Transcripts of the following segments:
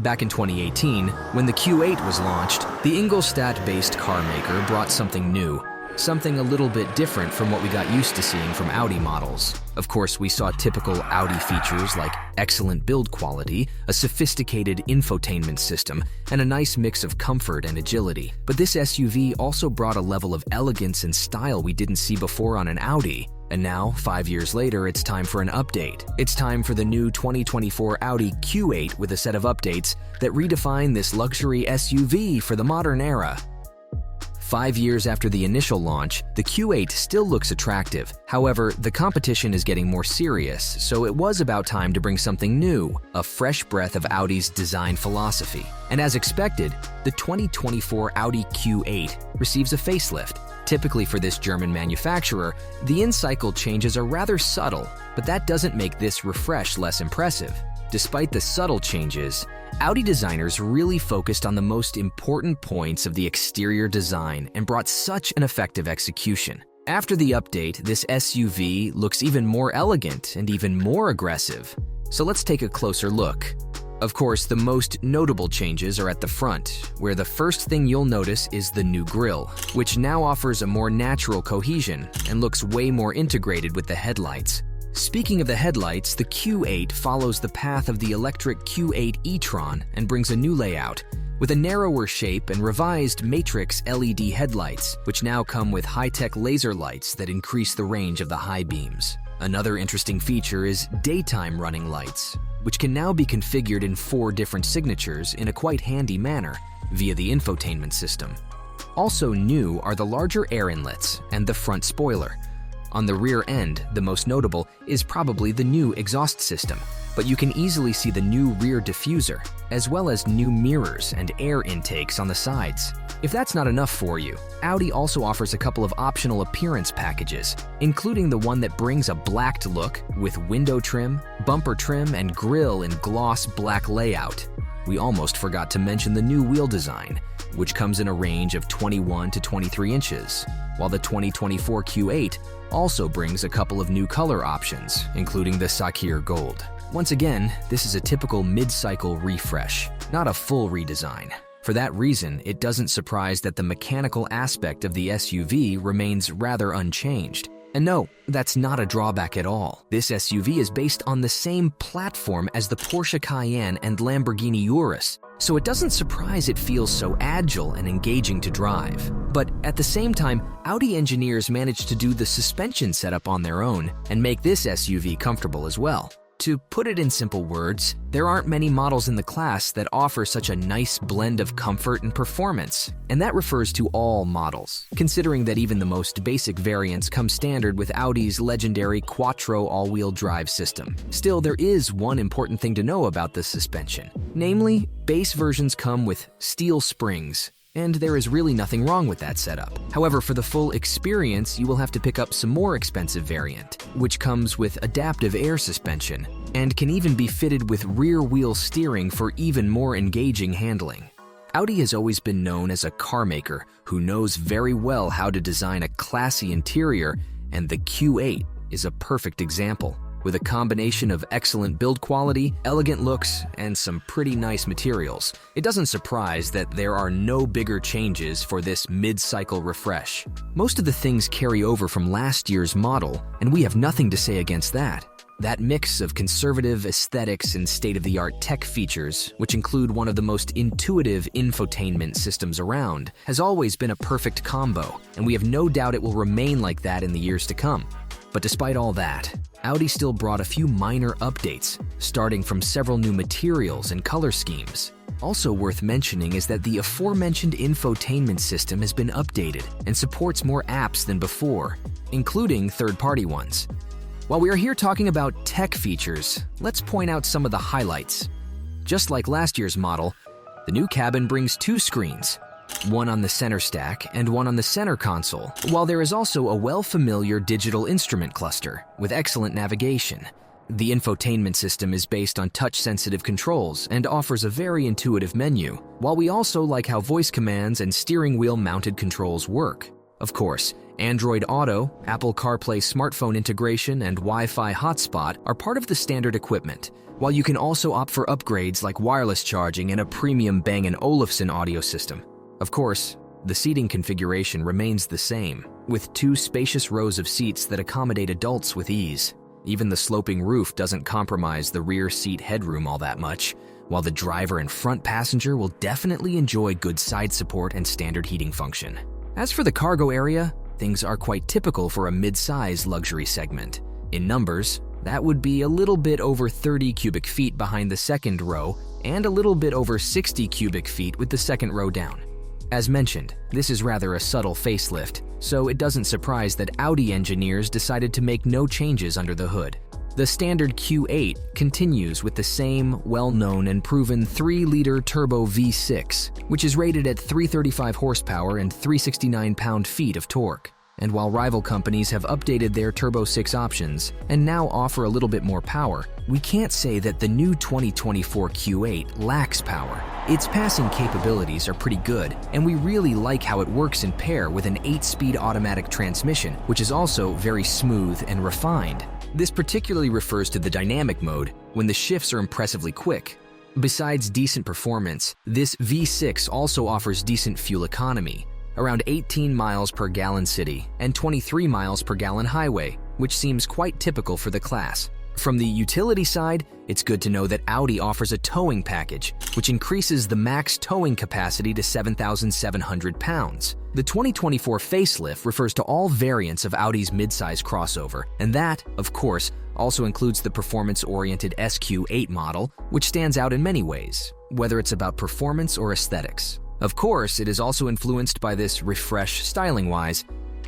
Back in 2018, when the Q8 was launched, the Ingolstadt-based carmaker brought something new, something a little bit different from what we got used to seeing from Audi models. Of course, we saw typical Audi features like excellent build quality, a sophisticated infotainment system, and a nice mix of comfort and agility. But this SUV also brought a level of elegance and style we didn't see before on an Audi. And now, 5 years later, it's time for an update. It's time for the new 2024 Audi Q8 with a set of updates that redefine this luxury SUV for the modern era. 5 years after the initial launch, the Q8 still looks attractive. However, the competition is getting more serious, so it was about time to bring something new, a fresh breath of Audi's design philosophy. And as expected, the 2024 Audi Q8 receives a facelift. Typically for this German manufacturer, the in-cycle changes are rather subtle, but that doesn't make this refresh less impressive. Despite the subtle changes, Audi designers really focused on the most important points of the exterior design and brought such an effective execution. After the update, this SUV looks even more elegant and even more aggressive. So let's take a closer look. Of course, the most notable changes are at the front, where the first thing you'll notice is the new grille, which now offers a more natural cohesion and looks way more integrated with the headlights. Speaking of the headlights, the Q8 follows the path of the electric Q8 e-tron and brings a new layout, with a narrower shape and revised matrix LED headlights, which now come with high-tech laser lights that increase the range of the high beams. Another interesting feature is daytime running lights, which can now be configured in 4 different signatures in a quite handy manner via the infotainment system. Also new are the larger air inlets and the front spoiler. On the rear end, the most notable is probably the new exhaust system, but you can easily see the new rear diffuser, as well as new mirrors and air intakes on the sides. If that's not enough for you, Audi also offers a couple of optional appearance packages, including the one that brings a blacked look with window trim, bumper trim, and grille in gloss black layout. We almost forgot to mention the new wheel design, which comes in a range of 21 to 23 inches, while the 2024 Q8 also brings a couple of new color options, including the Saphir Gold. Once again, this is a typical mid-cycle refresh, not a full redesign. For that reason, it doesn't surprise that the mechanical aspect of the SUV remains rather unchanged. And no, that's not a drawback at all. This SUV is based on the same platform as the Porsche Cayenne and Lamborghini Urus, so it doesn't surprise it feels so agile and engaging to drive. But at the same time, Audi engineers managed to do the suspension setup on their own and make this SUV comfortable as well. To put it in simple words, there aren't many models in the class that offer such a nice blend of comfort and performance. And that refers to all models, considering that even the most basic variants come standard with Audi's legendary Quattro all-wheel drive system. Still, there is one important thing to know about the suspension. Namely, base versions come with steel springs, and there is really nothing wrong with that setup. However, for the full experience, you will have to pick up some more expensive variant, which comes with adaptive air suspension, and can even be fitted with rear-wheel steering for even more engaging handling. Audi has always been known as a car maker who knows very well how to design a classy interior, and the Q8 is a perfect example. With a combination of excellent build quality, elegant looks, and some pretty nice materials, it doesn't surprise that there are no bigger changes for this mid-cycle refresh. Most of the things carry over from last year's model, and we have nothing to say against that. That mix of conservative aesthetics and state-of-the-art tech features, which include one of the most intuitive infotainment systems around, has always been a perfect combo, and we have no doubt it will remain like that in the years to come. But despite all that, Audi still brought a few minor updates, starting from several new materials and color schemes. Also worth mentioning is that the aforementioned infotainment system has been updated and supports more apps than before, including third-party ones. While we are here talking about tech features, let's point out some of the highlights. Just like last year's model, the new cabin brings 2 screens, one on the center stack and one on the center console, while there is also a well-familiar digital instrument cluster with excellent navigation. The infotainment system is based on touch-sensitive controls and offers a very intuitive menu, while we also like how voice commands and steering wheel-mounted controls work. Of course, Android Auto, Apple CarPlay smartphone integration, and Wi-Fi hotspot are part of the standard equipment, while you can also opt for upgrades like wireless charging and a premium Bang & Olufsen audio system. Of course, the seating configuration remains the same, with 2 spacious rows of seats that accommodate adults with ease. Even the sloping roof doesn't compromise the rear seat headroom all that much, while the driver and front passenger will definitely enjoy good side support and standard heating function. As for the cargo area, things are quite typical for a mid-size luxury segment. In numbers, that would be a little bit over 30 cubic feet behind the second row and a little bit over 60 cubic feet with the second row down. As mentioned, this is rather a subtle facelift, so it doesn't surprise that Audi engineers decided to make no changes under the hood. The standard Q8 continues with the same well-known and proven 3-liter turbo V6, which is rated at 335 horsepower and 369 pound-feet of torque. And while rival companies have updated their Turbo 6 options and now offer a little bit more power, we can't say that the new 2024 Q8 lacks power. Its passing capabilities are pretty good, and we really like how it works in pair with an 8-speed automatic transmission, which is also very smooth and refined. This particularly refers to the dynamic mode, when the shifts are impressively quick. Besides decent performance, this V6 also offers decent fuel economy, around 18 miles per gallon city and 23 miles per gallon highway, which seems quite typical for the class. From the utility side, it's good to know that Audi offers a towing package, which increases the max towing capacity to 7,700 pounds. The 2024 facelift refers to all variants of Audi's midsize crossover, and that, of course, also includes the performance-oriented SQ8 model, which stands out in many ways, whether it's about performance or aesthetics. Of course, it is also influenced by this refresh styling-wise,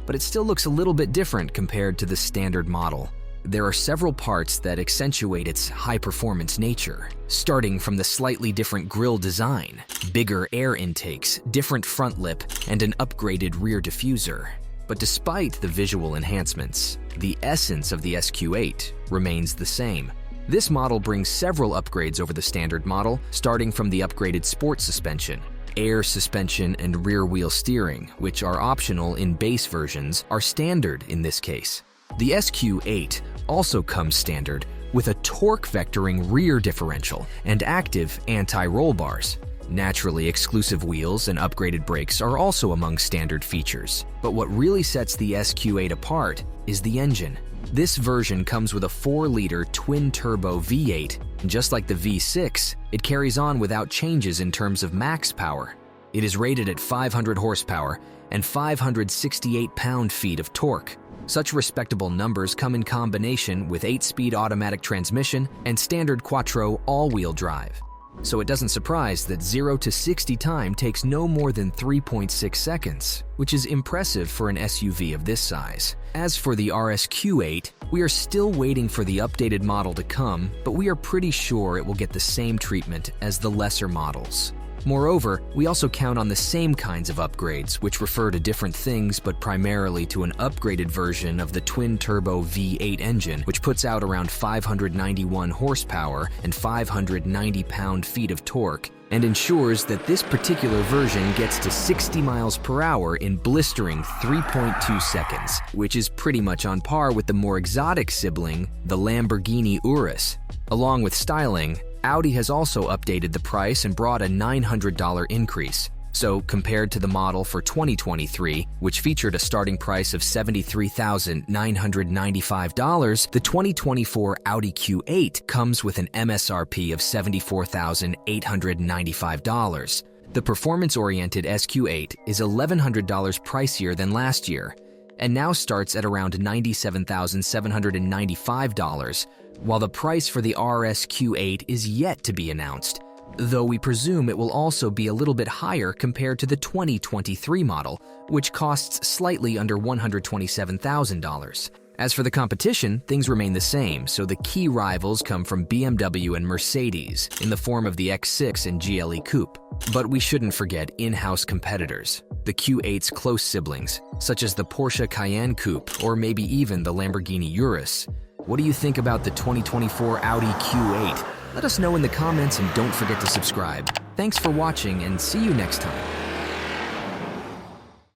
but it still looks a little bit different compared to the standard model. There are several parts that accentuate its high-performance nature, starting from the slightly different grille design, bigger air intakes, different front lip, and an upgraded rear diffuser. But despite the visual enhancements, the essence of the SQ8 remains the same. This model brings several upgrades over the standard model, starting from the upgraded sport suspension, air suspension, and rear wheel steering, which are optional in base versions, are standard in this case. The SQ8 also comes standard with a torque vectoring rear differential and active anti-roll bars. Naturally, exclusive wheels and upgraded brakes are also among standard features. But what really sets the SQ8 apart is the engine. This version comes with a 4-liter twin-turbo V8, and just like the V6, it carries on without changes in terms of max power. It is rated at 500 horsepower and 568 pound-feet of torque. Such respectable numbers come in combination with 8-speed automatic transmission and standard quattro all-wheel drive. So it doesn't surprise that 0 to 60 time takes no more than 3.6 seconds, which is impressive for an SUV of this size. As for the RSQ8, we are still waiting for the updated model to come, but we are pretty sure it will get the same treatment as the lesser models. Moreover, we also count on the same kinds of upgrades, which refer to different things but primarily to an upgraded version of the twin-turbo V8 engine, which puts out around 591 horsepower and 590 pound-feet of torque, and ensures that this particular version gets to 60 miles per hour in blistering 3.2 seconds, which is pretty much on par with the more exotic sibling, the Lamborghini Urus. Along with styling, Audi has also updated the price and brought a $900 increase. So compared to the model for 2023, which featured a starting price of $73,995, the 2024 Audi Q8 comes with an MSRP of $74,895. The performance-oriented SQ8 is $1,100 pricier than last year, and now starts at around $97,795, while the price for the RSQ8 is yet to be announced, though we presume it will also be a little bit higher compared to the 2023 model, which costs slightly under $127,000. As for the competition, things remain the same, so the key rivals come from BMW and Mercedes in the form of the X6 and GLE Coupe. But we shouldn't forget in-house competitors, the Q8's close siblings, such as the Porsche Cayenne Coupe or maybe even the Lamborghini Urus. What do you think about the 2024 Audi Q8? Let us know in the comments and don't forget to subscribe. Thanks for watching and see you next time.